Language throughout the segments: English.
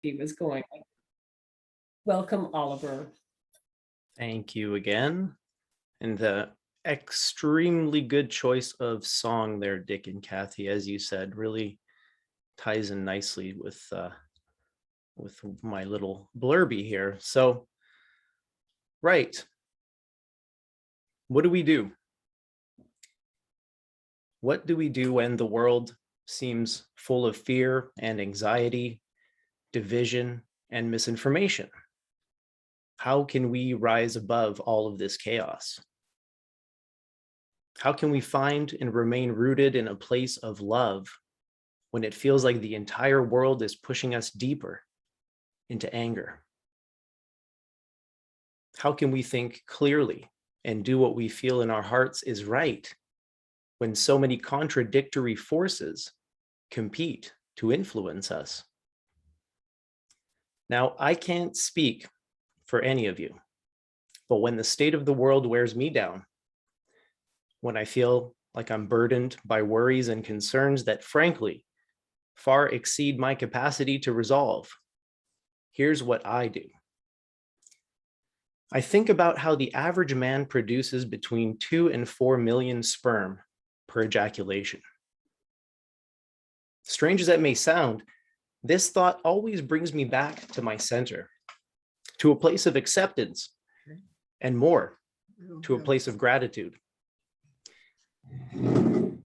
he was going. Welcome, Oliver. Thank you again. And the extremely good choice of song there, Dick and Kathy, as you said, really ties in nicely with my little blurby here. So, right. What do we do? What do we do when the world seems full of fear and anxiety, division, and misinformation? How can we rise above all of this chaos? How can we find and remain rooted in a place of love when it feels like the entire world is pushing us deeper into anger? How can we think clearly and do what we feel in our hearts is right when so many contradictory forces compete to influence us? Now, I can't speak for any of you, but when the state of the world wears me down, when I feel like I'm burdened by worries and concerns that frankly far exceed my capacity to resolve, here's what I do. I think about how the average man produces between 2 and 4 million sperm per ejaculation. Strange as that may sound, this thought always brings me back to my center, to a place of acceptance, and more, to a place of gratitude.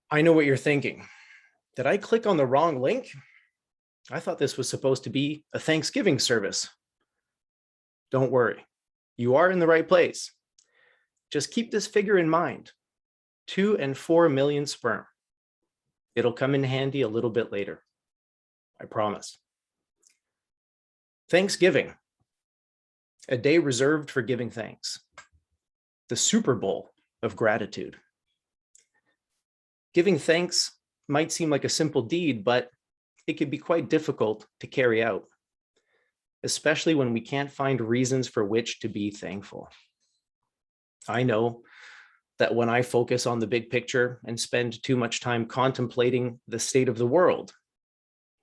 I know what you're thinking. Did I click on the wrong link? I thought this was supposed to be a Thanksgiving service. Don't worry, you are in the right place. Just keep this figure in mind, 2 and 4 million sperm. It'll come in handy a little bit later, I promise. Thanksgiving, a day reserved for giving thanks. The Super Bowl of gratitude. Giving thanks might seem like a simple deed, but it can be quite difficult to carry out, especially when we can't find reasons for which to be thankful. I know that when I focus on the big picture and spend too much time contemplating the state of the world,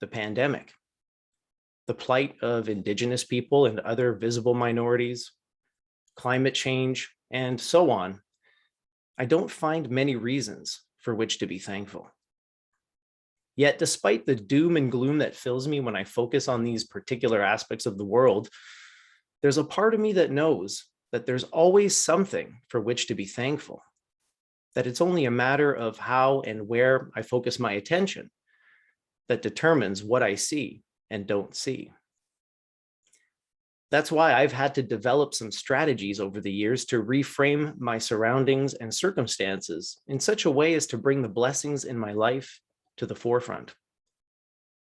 the pandemic, the plight of Indigenous people and other visible minorities, climate change, and so on, I don't find many reasons for which to be thankful. Yet, despite the doom and gloom that fills me when I focus on these particular aspects of the world, there's a part of me that knows that there's always something for which to be thankful, that it's only a matter of how and where I focus my attention that determines what I see and don't see. That's why I've had to develop some strategies over the years to reframe my surroundings and circumstances in such a way as to bring the blessings in my life to the forefront.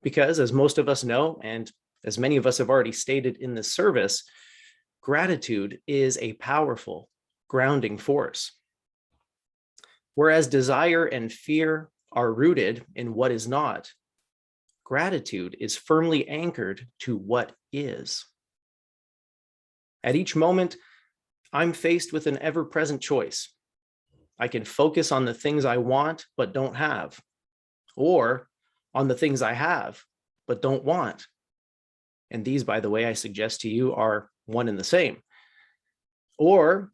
Because as most of us know, and as many of us have already stated in this service, gratitude is a powerful grounding force. Whereas desire and fear are rooted in what is not, gratitude is firmly anchored to what is. At each moment, I'm faced with an ever-present choice. I can focus on the things I want but don't have, or on the things I have but don't want. And these, by the way, I suggest to you are one and the same. Or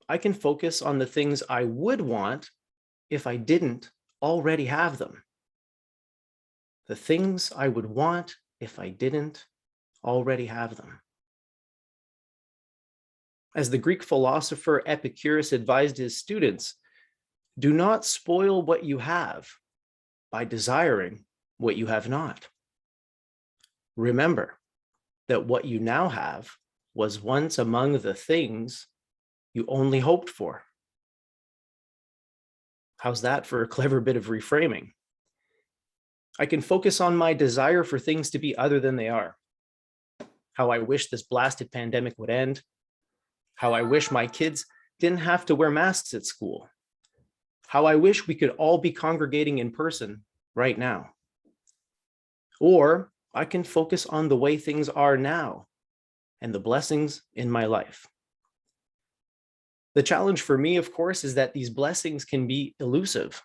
I can focus on the things I would want if I didn't already have them. The things I would want if I didn't already have them. As the Greek philosopher Epicurus advised his students, do not spoil what you have by desiring what you have not. Remember that what you now have was once among the things you only hoped for. How's that for a clever bit of reframing? I can focus on my desire for things to be other than they are. How I wish this blasted pandemic would end. How I wish my kids didn't have to wear masks at school. How I wish we could all be congregating in person right now. Or I can focus on the way things are now and the blessings in my life. The challenge for me, of course, is that these blessings can be elusive,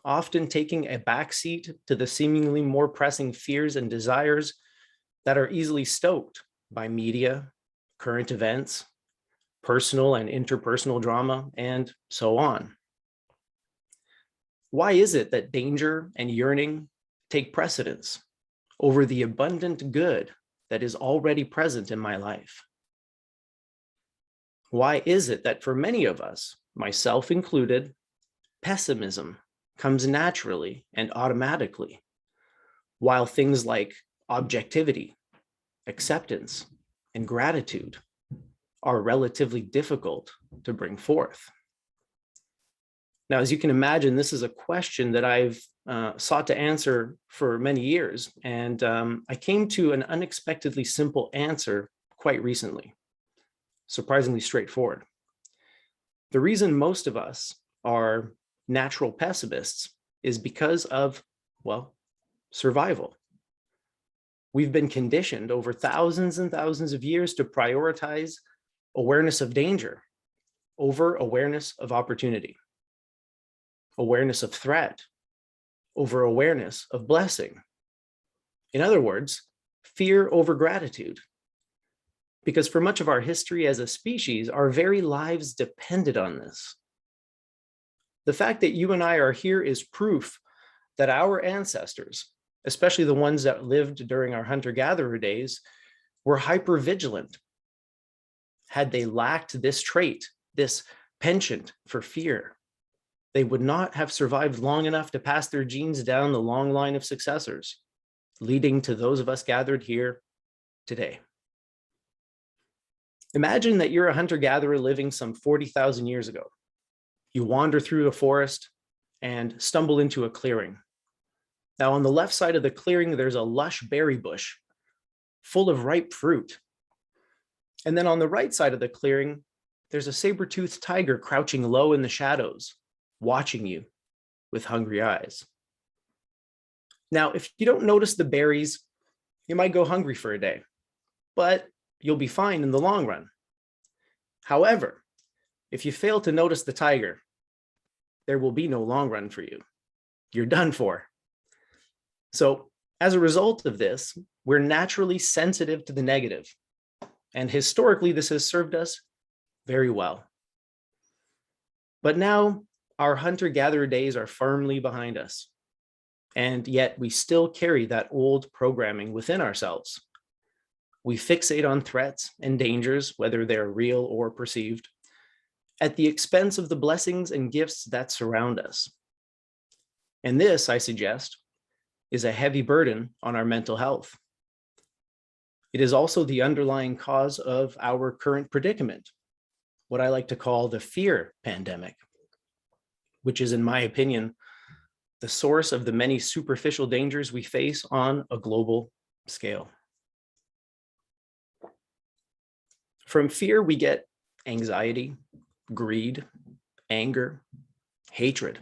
often taking a backseat to the seemingly more pressing fears and desires that are easily stoked by media, current events, personal and interpersonal drama, and so on. Why is it that danger and yearning take precedence over the abundant good that is already present in my life? Why is it that for many of us, myself included, pessimism comes naturally and automatically, while things like objectivity, acceptance, and gratitude are relatively difficult to bring forth? Now, as you can imagine, this is a question that I've sought to answer for many years, and I came to an unexpectedly simple answer quite recently, surprisingly straightforward. The reason most of us are natural pessimists is because of, well, survival. We've been conditioned over thousands and thousands of years to prioritize awareness of danger over awareness of opportunity, awareness of threat over awareness of blessing. In other words, fear over gratitude. Because for much of our history as a species, our very lives depended on this. The fact that you and I are here is proof that our ancestors, especially the ones that lived during our hunter-gatherer days, were hyper-vigilant. Had they lacked this trait, this penchant for fear, they would not have survived long enough to pass their genes down the long line of successors, leading to those of us gathered here today. Imagine that you're a hunter-gatherer living some 40,000 years ago. You wander through a forest and stumble into a clearing. Now, on the left side of the clearing, there's a lush berry bush full of ripe fruit. And then on the right side of the clearing, there's a saber-toothed tiger crouching low in the shadows, watching you with hungry eyes. Now, if you don't notice the berries, you might go hungry for a day, but you'll be fine in the long run. However, if you fail to notice the tiger, there will be no long run for you. You're done for. So as a result of this, we're naturally sensitive to the negative. And historically, this has served us very well. But now our hunter-gatherer days are firmly behind us. And yet we still carry that old programming within ourselves. We fixate on threats and dangers, whether they're real or perceived, at the expense of the blessings and gifts that surround us. And this, I suggest, is a heavy burden on our mental health. It is also the underlying cause of our current predicament, what I like to call the fear pandemic, which is, in my opinion, the source of the many superficial dangers we face on a global scale. From fear, we get anxiety, greed, anger, hatred,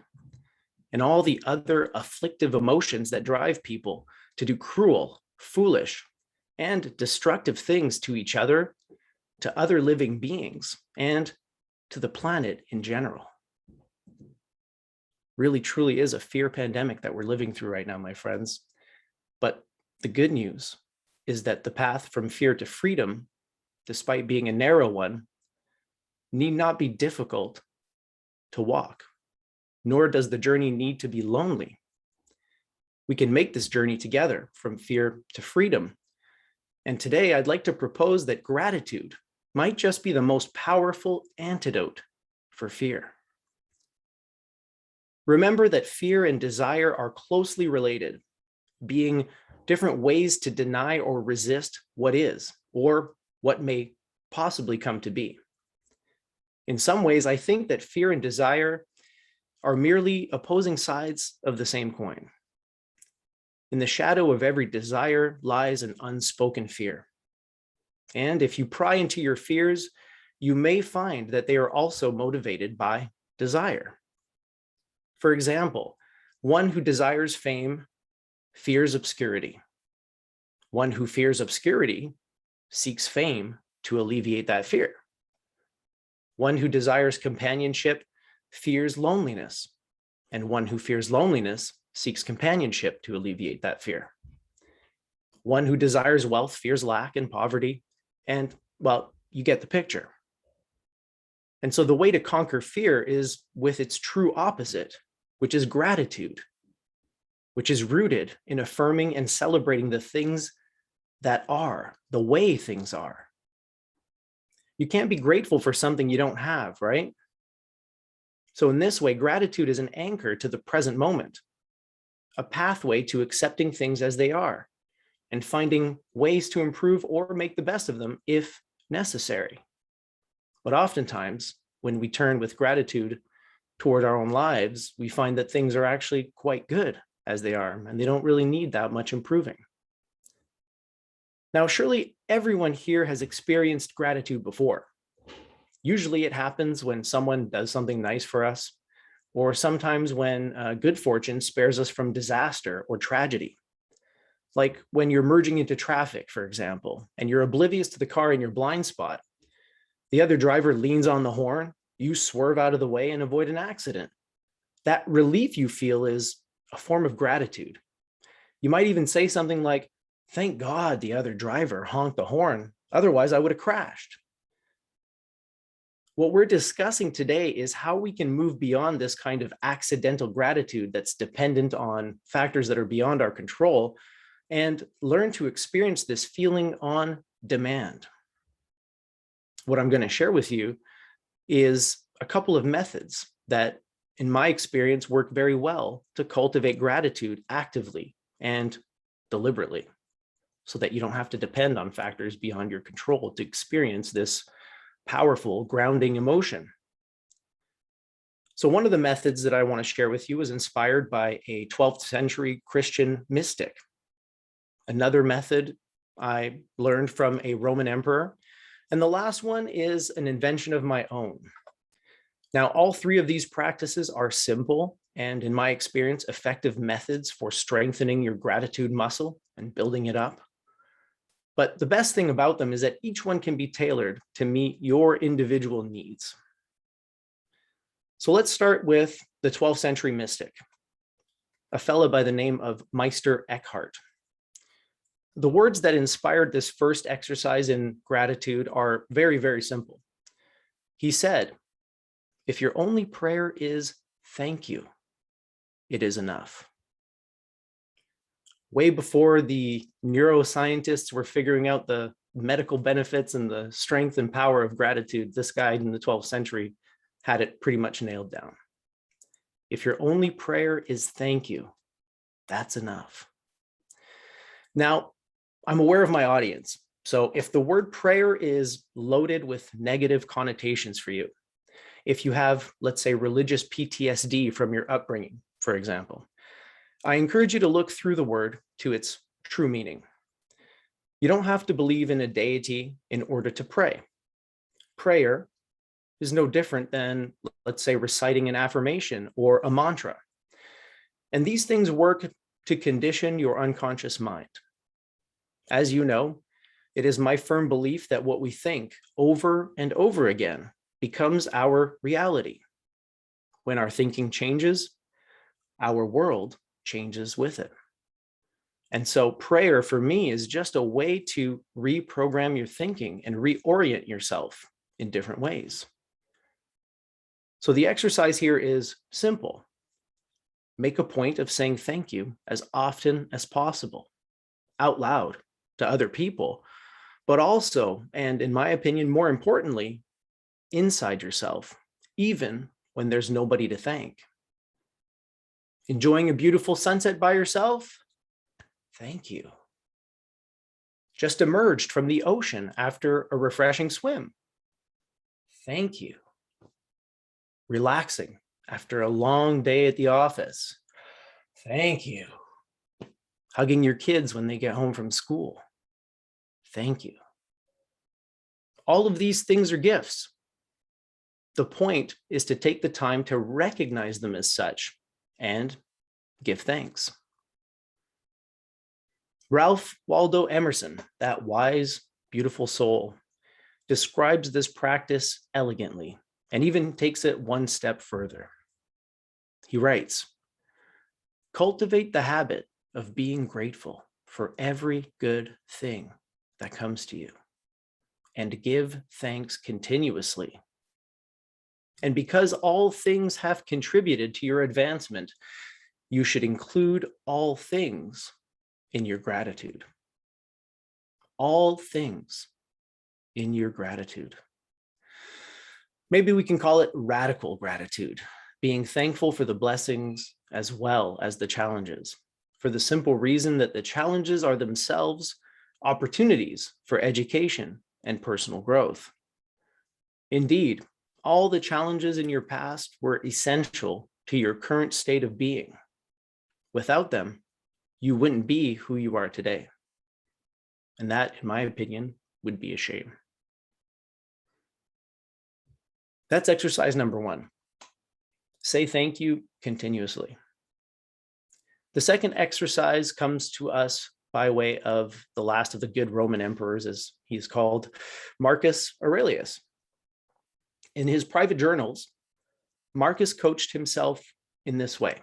and all the other afflictive emotions that drive people to do cruel, foolish, and destructive things to each other, to other living beings, and to the planet in general. Really, truly is a fear pandemic that we're living through right now, my friends. But the good news is that the path from fear to freedom, despite being a narrow one, need not be difficult to walk, nor does the journey need to be lonely. We can make this journey together from fear to freedom. And today I'd like to propose that gratitude might just be the most powerful antidote for fear. Remember that fear and desire are closely related, being different ways to deny or resist what is, or what may possibly come to be. In some ways, I think that fear and desire are merely opposing sides of the same coin. In the shadow of every desire lies an unspoken fear. And if you pry into your fears, you may find that they are also motivated by desire. For example, one who desires fame fears obscurity. One who fears obscurity seeks fame to alleviate that fear. One who desires companionship fears loneliness, and one who fears loneliness seeks companionship to alleviate that fear. One who desires wealth fears lack and poverty. And, well, you get the picture. And so the way to conquer fear is with its true opposite, which is gratitude, which is rooted in affirming and celebrating the things that are, the way things are. You can't be grateful for something you don't have, right? So in this way, gratitude is an anchor to the present moment, a pathway to accepting things as they are and finding ways to improve or make the best of them if necessary. But oftentimes, when we turn with gratitude toward our own lives, we find that things are actually quite good as they are, and they don't really need that much improving. Now, surely everyone here has experienced gratitude before. Usually it happens when someone does something nice for us, or sometimes when good fortune spares us from disaster or tragedy. Like when you're merging into traffic, for example, and you're oblivious to the car in your blind spot. The other driver leans on the horn, you swerve out of the way and avoid an accident. That relief you feel is a form of gratitude. You might even say something like, "Thank God the other driver honked the horn, otherwise I would have crashed." What we're discussing today is how we can move beyond this kind of accidental gratitude that's dependent on factors that are beyond our control and learn to experience this feeling on demand. What I'm going to share with you is a couple of methods that, in my experience, work very well to cultivate gratitude actively and deliberately so that you don't have to depend on factors beyond your control to experience this powerful grounding emotion. So one of the methods that I want to share with you is inspired by a 12th century Christian mystic. Another method I learned from a Roman emperor. And the last one is an invention of my own. Now, all three of these practices are simple and, in my experience, effective methods for strengthening your gratitude muscle and building it up. But the best thing about them is that each one can be tailored to meet your individual needs. So let's start with the 12th century mystic, a fellow by the name of Meister Eckhart. The words that inspired this first exercise in gratitude are very, very simple. He said, "If your only prayer is thank you, it is enough." Way before the neuroscientists were figuring out the medical benefits and the strength and power of gratitude, this guy in the 12th century had it pretty much nailed down. If your only prayer is thank you, that's enough. Now, I'm aware of my audience. So if the word prayer is loaded with negative connotations for you, if you have, let's say, religious PTSD from your upbringing, for example, I encourage you to look through the word to its true meaning. You don't have to believe in a deity in order to pray. Prayer is no different than, let's say, reciting an affirmation or a mantra. And these things work to condition your unconscious mind. As you know, it is my firm belief that what we think over and over again becomes our reality. When our thinking changes, our world changes with it. And so prayer for me is just a way to reprogram your thinking and reorient yourself in different ways. So the exercise here is simple. Make a point of saying thank you as often as possible, out loud to other people, but also, and in my opinion, more importantly, inside yourself, even when there's nobody to thank. Enjoying a beautiful sunset by yourself? Thank you. Just emerged from the ocean after a refreshing swim? Thank you. Relaxing after a long day at the office? Thank you. Hugging your kids when they get home from school? Thank you. All of these things are gifts. The point is to take the time to recognize them as such and give thanks. Ralph Waldo Emerson, that wise, beautiful soul, describes this practice elegantly and even takes it one step further. He writes, "Cultivate the habit of being grateful for every good thing that comes to you, and give thanks continuously. And because all things have contributed to your advancement, you should include all things in your gratitude. All things in your gratitude. Maybe we can call it radical gratitude, being thankful for the blessings as well as the challenges, for the simple reason that the challenges are themselves opportunities for education and personal growth. Indeed, all the challenges in your past were essential to your current state of being. Without them, you wouldn't be who you are today. And that, in my opinion, would be a shame. That's exercise number 1. Say thank you continuously. The second exercise comes to us by way of the last of the good Roman emperors, as he's called, Marcus Aurelius. In his private journals, Marcus coached himself in this way.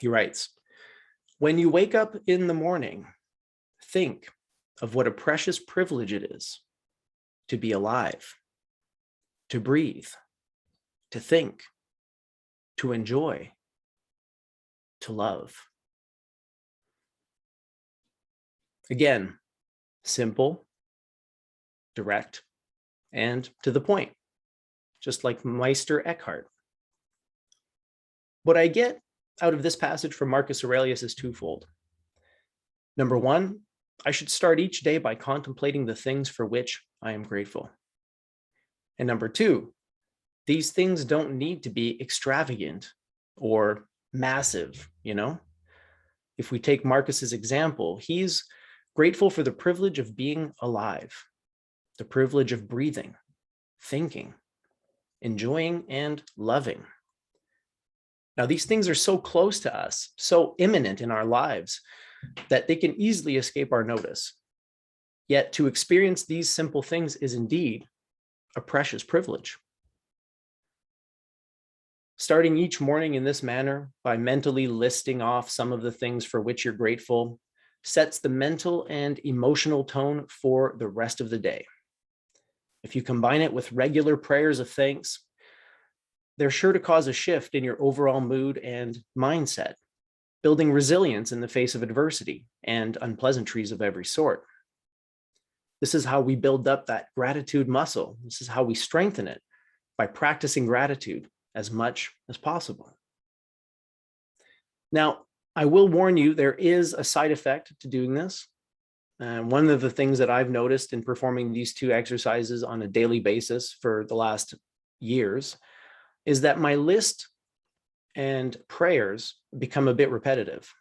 He writes, "When you wake up in the morning, think of what a precious privilege it is to be alive, to breathe, to think, to enjoy, to love." Again, simple, direct, and to the point, just like Meister Eckhart. What I get out of this passage from Marcus Aurelius is twofold. Number 1, I should start each day by contemplating the things for which I am grateful. And number 2, these things don't need to be extravagant or massive, If we take Marcus's example, he's grateful for the privilege of being alive, the privilege of breathing, thinking, enjoying, and loving. Now, these things are so close to us, so imminent in our lives, that they can easily escape our notice. Yet to experience these simple things is indeed a precious privilege. Starting each morning in this manner, by mentally listing off some of the things for which you're grateful, sets the mental and emotional tone for the rest of the day. If you combine it with regular prayers of thanks, they're sure to cause a shift in your overall mood and mindset, building resilience in the face of adversity and unpleasantries of every sort. This is how we build up that gratitude muscle. This is how we strengthen it, by practicing gratitude as much as possible. Now, I will warn you, there is a side effect to doing this. One of the things that I've noticed in performing these 2 exercises on a daily basis for the last years is that my list and prayers become a bit repetitive.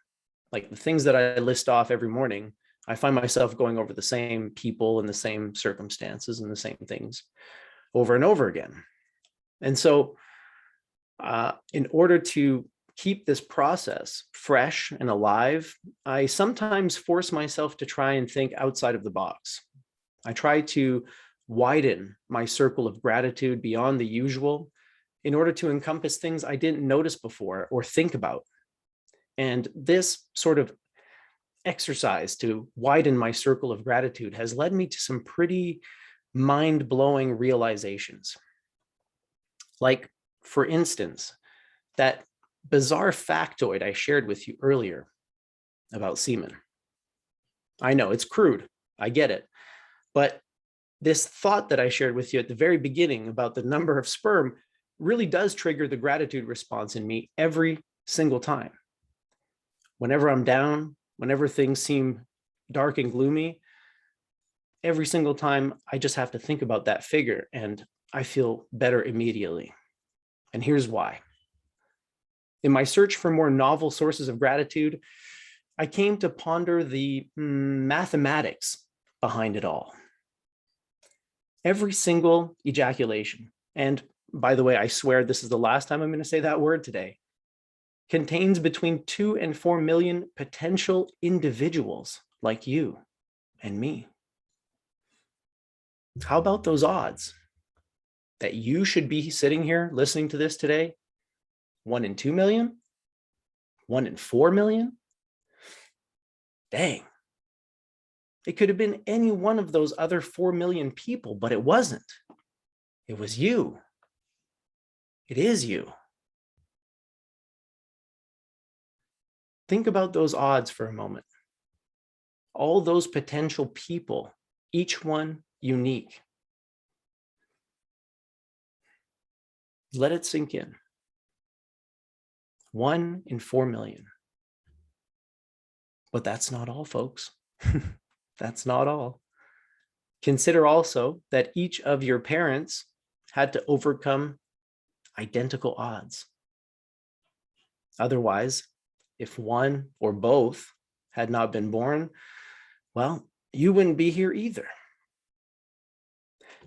Like the things that I list off every morning, I find myself going over the same people and the same circumstances and the same things over and over again. And so in order to keep this process fresh and alive, I sometimes force myself to try and think outside of the box. I try to widen my circle of gratitude beyond the usual in order to encompass things I didn't notice before or think about. And this sort of exercise to widen my circle of gratitude has led me to some pretty mind-blowing realizations. Like, for instance, that bizarre factoid I shared with you earlier about semen. I know it's crude, I get it, but this thought that I shared with you at the very beginning about the number of sperm really does trigger the gratitude response in me every single time. Whenever I'm down, whenever things seem dark and gloomy, every single time I just have to think about that figure and I feel better immediately. And here's why. In my search for more novel sources of gratitude, I came to ponder the mathematics behind it all. Every single ejaculation, and by the way, I swear this is the last time I'm going to say that word today, contains between 2 and 4 million potential individuals like you and me. How about those odds that you should be sitting here listening to this today? 1 in 2 million? 1 in 4 million? Dang, It could have been any one of those other 4 million people, but it wasn't. It was you. It is you. Think about those odds for a moment. All those potential people, each one unique. Let it sink in. 1 in 4 million. But that's not all, folks. That's not all. Consider also that each of your parents had to overcome identical odds. Otherwise, if one or both had not been born, well, you wouldn't be here either.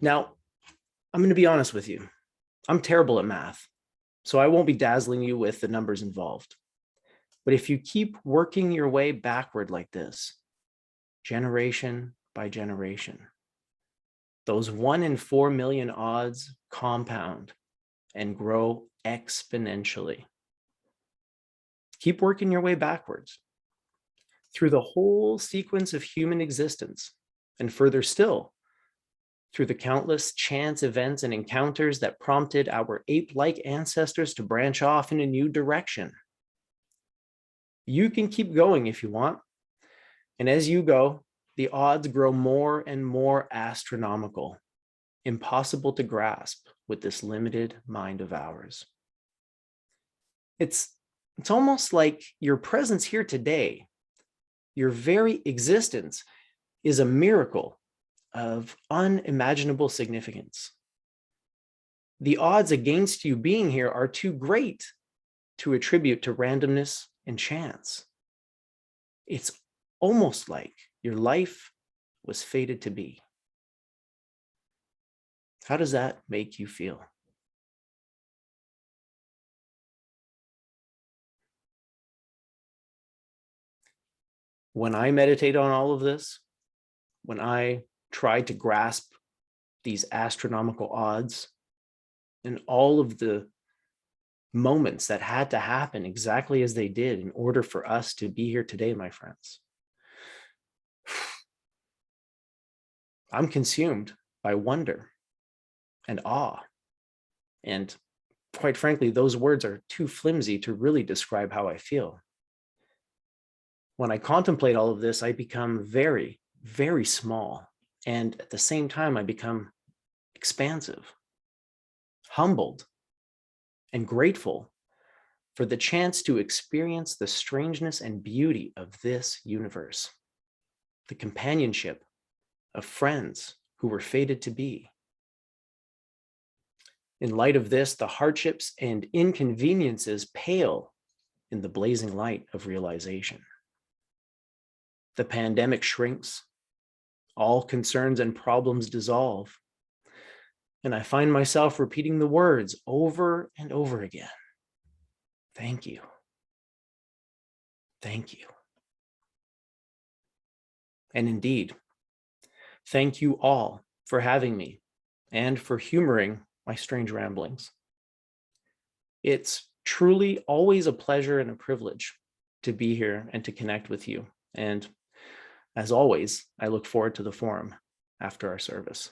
Now, I'm going to be honest with you. I'm terrible at math, so I won't be dazzling you with the numbers involved. But if you keep working your way backward like this, generation by generation, those 1 in 4 million odds compound and grow exponentially. Keep working your way backwards through the whole sequence of human existence, and further still, through the countless chance events and encounters that prompted our ape-like ancestors to branch off in a new direction. You can keep going if you want. And as you go, the odds grow more and more astronomical, impossible to grasp with this limited mind of ours. It's almost like your presence here today, your very existence, is a miracle of unimaginable significance. The odds against you being here are too great to attribute to randomness and chance. It's almost like your life was fated to be. How does that make you feel? When I meditate on all of this, when I try to grasp these astronomical odds and all of the moments that had to happen exactly as they did in order for us to be here today, my friends, I'm consumed by wonder and awe. And quite frankly, those words are too flimsy to really describe how I feel. When I contemplate all of this, I become very, very small. And at the same time, I become expansive, humbled, and grateful for the chance to experience the strangeness and beauty of this universe, the companionship of friends who were fated to be. In light of this, the hardships and inconveniences pale in the blazing light of realization. The pandemic shrinks, all concerns and problems dissolve, and I find myself repeating the words over and over again. Thank you. Thank you. And indeed, thank you all for having me and for humoring my strange ramblings. It's truly always a pleasure and a privilege to be here and to connect with you. And as always, I look forward to the forum after our service.